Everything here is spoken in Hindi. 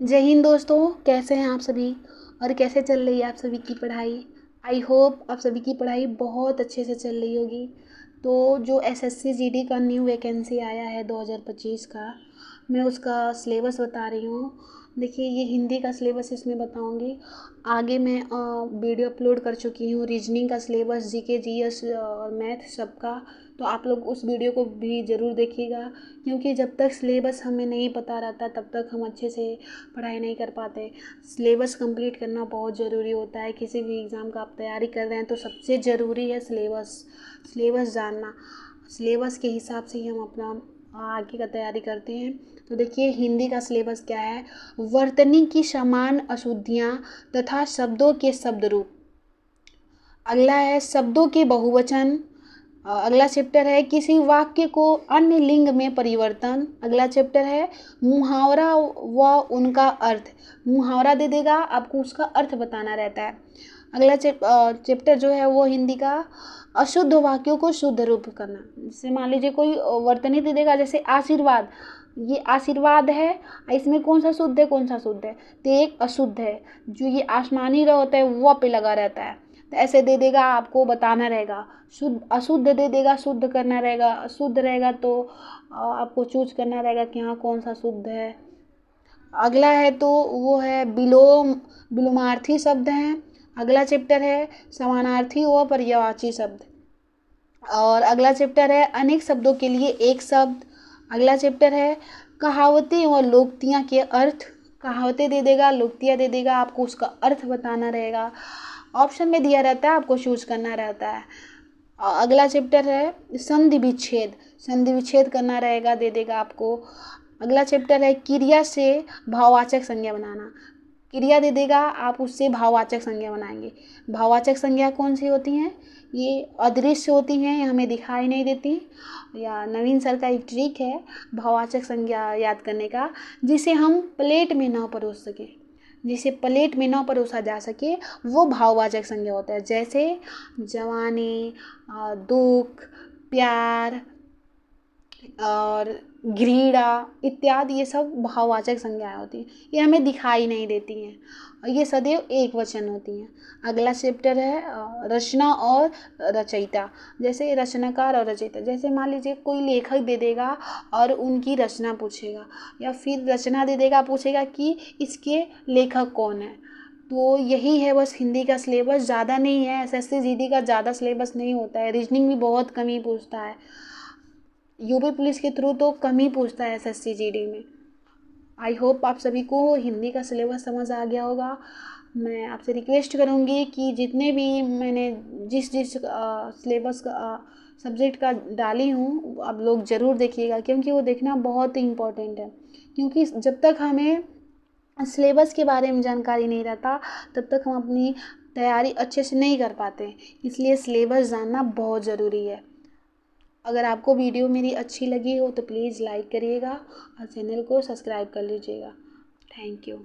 जय हिंद दोस्तों, कैसे हैं आप सभी और कैसे चल रही है आप सभी की पढ़ाई। आई होप आप सभी की पढ़ाई बहुत अच्छे से चल रही होगी। तो जो एसएससी जीडी का न्यू वैकेंसी आया है 2025 का, मैं उसका सिलेबस बता रही हूँ। देखिए, ये हिंदी का सिलेबस इसमें बताऊँगी। आगे मैं वीडियो अपलोड कर चुकी हूँ रीजनिंग का सिलेबस, जीके जीएस और मैथ सबका। तो आप लोग उस वीडियो को भी ज़रूर देखिएगा, क्योंकि जब तक सिलेबस हमें नहीं पता रहता तब तक हम अच्छे से पढ़ाई नहीं कर पाते। सिलेबस कंप्लीट करना बहुत ज़रूरी होता है। किसी भी एग्ज़ाम का आप तैयारी कर रहे हैं तो सबसे ज़रूरी है सिलेबस जानना। सिलेबस के हिसाब से ही हम अपना आगे का तैयारी करते हैं। तो देखिए, हिंदी का सिलेबस क्या है। वर्तनी की समान अशुद्धियाँ तथा शब्दों के शब्द रूप। अगला है शब्दों के बहुवचन। अगला चैप्टर है किसी वाक्य को अन्य लिंग में परिवर्तन। अगला चैप्टर है मुहावरा व उनका अर्थ। मुहावरा दे देगा, आपको उसका अर्थ बताना रहता है। अगला चैप्टर जो है वो हिंदी का अशुद्ध वाक्यों को शुद्ध रूप करना। जैसे मान लीजिए कोई वर्तनी दे देगा, जैसे आशीर्वाद। ये आशीर्वाद है, इसमें कौन सा शुद्ध है कौन सा शुद्ध है, तो एक अशुद्ध है। जो ये आसमानी रह होता है वो पे लगा रहता है, तो ऐसे दे देगा, आपको बताना रहेगा। शुद्ध अशुद्ध दे देगा, शुद्ध करना रहेगा। अशुद्ध रहेगा तो आपको चूज करना रहेगा कि हाँ कौन सा शुद्ध है। अगला है तो वो है विलोमार्थी शब्द हैं। अगला चैप्टर है समानार्थी व पर्यायवाची शब्द। और अगला चैप्टर है अनेक शब्दों के लिए एक शब्द। अगला चैप्टर है कहावतें और लोकोक्तियाँ के अर्थ। कहावतें दे देगा, लोकोक्तियाँ दे देगा, आपको उसका अर्थ बताना रहेगा। ऑप्शन में दिया रहता है, आपको चूज करना रहता है। अगला चैप्टर है संधि विच्छेद। संधि विच्छेद करना रहेगा, दे देगा आपको। अगला चैप्टर है क्रिया से भाववाचक संज्ञा बनाना। क्रिया दे देगा, आप उससे भाववाचक संज्ञा बनाएंगे। भाववाचक संज्ञा कौन सी होती हैं? ये अदृश्य होती हैं, ये हमें दिखाई नहीं देती। या नवीन सर का एक ट्रिक है भाववाचक संज्ञा याद करने का, जिसे हम प्लेट में ना परोस सके। जिसे प्लेट में ना परोसा जा सके वो भाववाचक संज्ञा होता है। जैसे जवानी, दुख, प्यार और घृणा इत्यादि, ये सब भाववाचक संज्ञाएं होती हैं। ये हमें दिखाई नहीं देती हैं और ये सदैव एक वचन होती हैं। अगला चैप्टर है रचना और रचयिता। जैसे रचनाकार और रचयिता, जैसे मान लीजिए कोई लेखक दे देगा और उनकी रचना पूछेगा, या फिर रचना दे देगा, पूछेगा कि इसके लेखक कौन है। तो यही है बस हिंदी का सिलेबस, ज़्यादा नहीं है। एसएससी जीडी का ज़्यादा सिलेबस नहीं होता है। रीजनिंग भी बहुत कम ही पूछता है। यूपी पुलिस के थ्रू तो कम ही पूछता है एसएससी जीडी में। आई होप आप सभी को हिंदी का सिलेबस समझ आ गया होगा। मैं आपसे रिक्वेस्ट करूँगी कि जितने भी मैंने जिस जिस सिलेबस का सब्जेक्ट का डाली हूँ, आप लोग ज़रूर देखिएगा, क्योंकि वो देखना बहुत ही इम्पोर्टेंट है। क्योंकि जब तक हमें सिलेबस के बारे में जानकारी नहीं रहता तब तक हम अपनी तैयारी अच्छे से नहीं कर पाते। इसलिए सिलेबस जानना बहुत ज़रूरी है। अगर आपको वीडियो मेरी अच्छी लगी हो तो प्लीज़ लाइक करिएगा और चैनल को सब्सक्राइब कर लीजिएगा। Thank you.